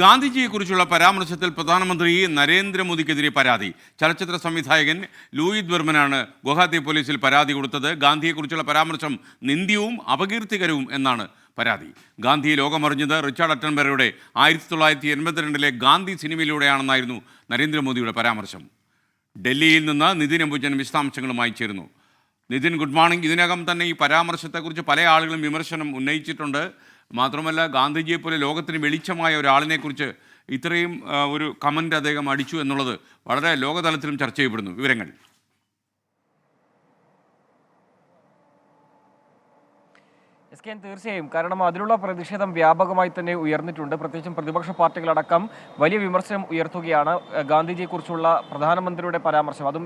ഗാന്ധിജിയെക്കുറിച്ചുള്ള പരാമർശത്തിൽ പ്രധാനമന്ത്രി നരേന്ദ്രമോദിക്കെതിരെ പരാതി. ചലച്ചിത്ര സംവിധായകൻ ലൂയിത് ബർമനാണ് ഗുവാഹത്തി പോലീസിൽ പരാതി കൊടുത്തത്. ഗാന്ധിയെക്കുറിച്ചുള്ള പരാമർശം നിന്ദ്യവും അപകീർത്തികരവും എന്നാണ് പരാതി. ഗാന്ധി ലോകമറിഞ്ഞത് റിച്ചാർഡ് അറ്റൻബറോയുടെ 1982 ഗാന്ധി സിനിമയിലൂടെയാണെന്നായിരുന്നു നരേന്ദ്രമോദിയുടെ പരാമർശം. ഡൽഹിയിൽ നിന്ന് നിതിൻ അംബുജൻ വിശദാംശങ്ങളുമായി ചേരുന്നു. Nithin, good morning. ഇതിനകം തന്നെ ഈ പരാമർശത്തെക്കുറിച്ച് പല ആളുകളും വിമർശനം ഉന്നയിച്ചിട്ടുണ്ട്. മാത്രമല്ല, ഗാന്ധിജിയെപ്പോലെ ലോകത്തിന് വെളിച്ചമായ ഒരാളിനെക്കുറിച്ച് ഇത്രയും ഒരു കമൻ്റ് അദ്ദേഹം അടിച്ചു എന്നുള്ളത് വളരെ ലോകതലത്തിലും ചർച്ച ചെയ്യപ്പെടുന്നു. വിവരങ്ങൾ. തീർച്ചയായും, കാരണം അതിലുള്ള പ്രതിഷേധം വ്യാപകമായി തന്നെ ഉയർന്നിട്ടുണ്ട്. പ്രത്യേകിച്ചും പ്രതിപക്ഷ പാർട്ടികളടക്കം വലിയ വിമർശനം ഉയർത്തുകയാണ് ഗാന്ധിജിയെക്കുറിച്ചുള്ള പ്രധാനമന്ത്രിയുടെ പരാമർശം. അതും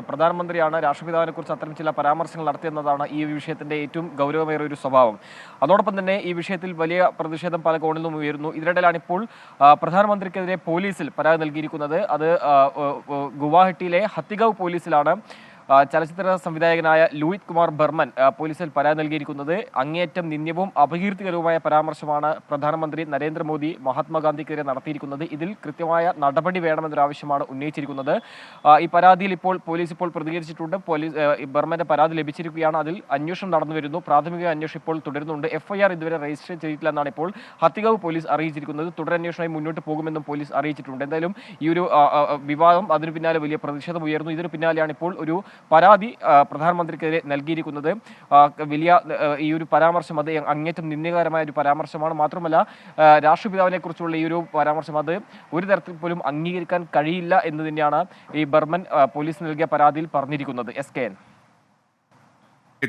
പ്രധാനമന്ത്രിയാണ് രാഷ്ട്രപിതാവിനെക്കുറിച്ച് അത്തരം ചില പരാമർശങ്ങൾ നടത്തിയെന്നതാണ് ഈ വിഷയത്തിന്റെ ഏറ്റവും ഗൗരവമേറിയ ഒരു സ്വഭാവം. അതോടൊപ്പം തന്നെ ഈ വിഷയത്തിൽ വലിയ പ്രതിഷേധം പല കോണിൽ നിന്നും ഉയരുന്നു. ഇതിനിടയിലാണ് ഇപ്പോൾ പ്രധാനമന്ത്രിക്കെതിരെ പോലീസിൽ പരാതി നൽകിയിരിക്കുന്നത്. അത് ഗുവാഹട്ടിയിലെ ഹത്തിഗാവ് പോലീസിലാണ്. ചലച്ചിത്ര സംവിധായകനായ ലൂയിത് കുമാർ ബർമൻ പോലീസിൽ പരാതി നൽകിയിരിക്കുന്നത്. അങ്ങേയറ്റം നിന്ദ്യവും അപകീർത്തികരവുമായ പരാമർശമാണ് പ്രധാനമന്ത്രി നരേന്ദ്രമോദി മഹാത്മാഗാന്ധിക്കെതിരെ നടത്തിയിരിക്കുന്നത്. ഇതിൽ കൃത്യമായ നടപടി വേണമെന്നൊരാവശ്യമാണ് ഉന്നയിച്ചിരിക്കുന്നത്. ഈ പരാതിയിൽ പോലീസ് പ്രതികരിച്ചിട്ടുണ്ട്. ബർമന്റെ പരാതി ലഭിച്ചിരിക്കുകയാണ്. അതിൽ അന്വേഷണം നടന്നു വരുന്നു. പ്രാഥമിക അന്വേഷണം ഇപ്പോൾ തുടരുന്നുണ്ട്. FIR ഇതുവരെ രജിസ്റ്റർ ചെയ്തിട്ടില്ലെന്നാണ് ഇപ്പോൾ ഹത്തിഗാവ് പോലീസ് അറിയിച്ചിരിക്കുന്നത്. തുടരന്വേഷണമായി മുന്നോട്ട് പോകുമെന്നും പോലീസ് അറിയിച്ചിട്ടുണ്ട്. എന്തായാലും ഈ ഒരു വിവാദം, അതിനു പിന്നാലെ വലിയ പ്രതിഷേധം ഉയർന്നു. ഇതിനു പിന്നാലെയാണ് ഇപ്പോൾ ഒരു പരാതി പ്രധാനമന്ത്രിക്കെതിരെ നൽകിയിരിക്കുന്നത്. വലിയ ഈ ഒരു പരാമർശം അത് അങ്ങേറ്റം നിന്ദ്യകരമായ ഒരു പരാമർശമാണ്. മാത്രമല്ല, രാഷ്ട്രപിതാവിനെ കുറിച്ചുള്ള ഈ ഒരു പരാമർശം അത് ഒരു തരത്തിൽ പോലും അംഗീകരിക്കാൻ കഴിയില്ല എന്ന് തന്നെയാണ് ഈ ബർമൻ പോലീസ് നൽകിയ പരാതിയിൽ പറഞ്ഞിരിക്കുന്നത്. SKN.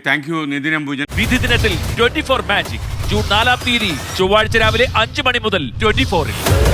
Thank you Nithin Ambujan. വിധി ദിനത്തിൽ 24 മാജിക് ജൂൺ 4 ചൊവ്വാഴ്ച രാവിലെ 5 മണി മുതൽ 24-ൽ.